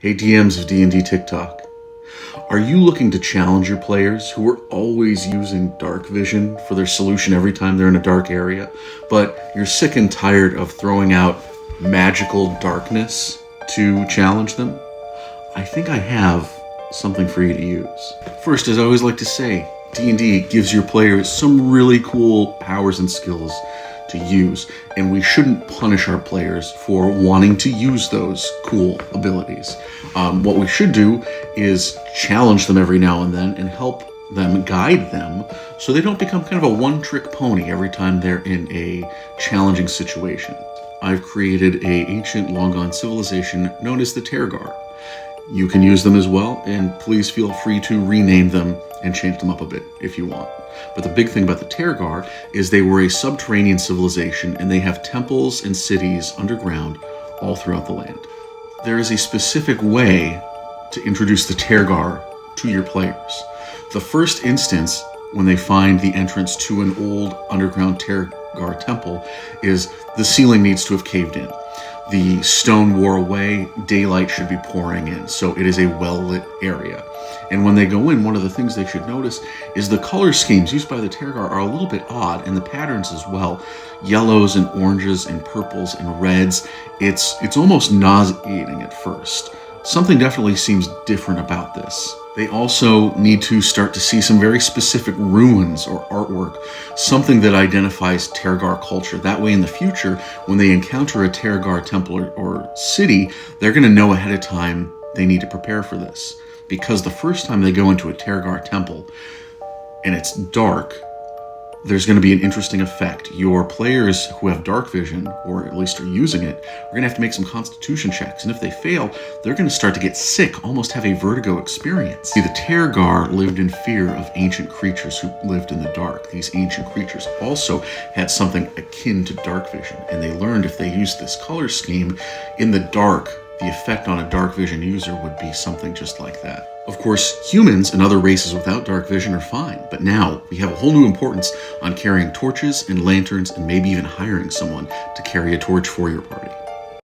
Hey DMs of D&D TikTok. Are you looking to challenge your players who are always using Darkvision for their solution every time they're in a dark area, but you're sick and tired of throwing out magical darkness to challenge them? I think I have something for you to use. First, as I always like to say, D&D gives your players some really cool powers and skills to use, and we shouldn't punish our players for wanting to use those cool abilities. What we should do is challenge them every now and then and help them, guide them, so they don't become kind of a one-trick pony every time they're in a challenging situation. I've created an ancient, long-gone civilization known as the Tergar. You can use them as well, and please feel free to rename them and change them up a bit if you want. But the big thing about the Tergar is they were a subterranean civilization, and they have temples and cities underground all throughout the land. There is a specific way to introduce the Tergar to your players. The first instance, when they find the entrance to an old underground Tergar temple, is the ceiling needs to have caved in. The stone wore away, daylight should be pouring in, so it is a well-lit area. And when they go in, one of the things they should notice is the color schemes used by the Tergar are a little bit odd, and the patterns as well. Yellows and oranges and purples and reds. It's almost nauseating at first. Something definitely seems different about this. They also need to start to see some very specific ruins or artwork, something that identifies Tergar culture. That way in the future, when they encounter a Tergar temple or city, they're going to know ahead of time they need to prepare for this. Because the first time they go into a Tergar temple and it's dark, there's going to be an interesting effect. Your players who have Darkvision, or at least are using it, are going to have to make some constitution checks. And if they fail, they're going to start to get sick, almost have a vertigo experience. See, the Tergar lived in fear of ancient creatures who lived in the dark. These ancient creatures also had something akin to Darkvision, and they learned if they used this color scheme in the dark, the effect on a Darkvision user would be something just like that. Of course, humans and other races without Darkvision are fine, but now we have a whole new importance on carrying torches and lanterns and maybe even hiring someone to carry a torch for your party.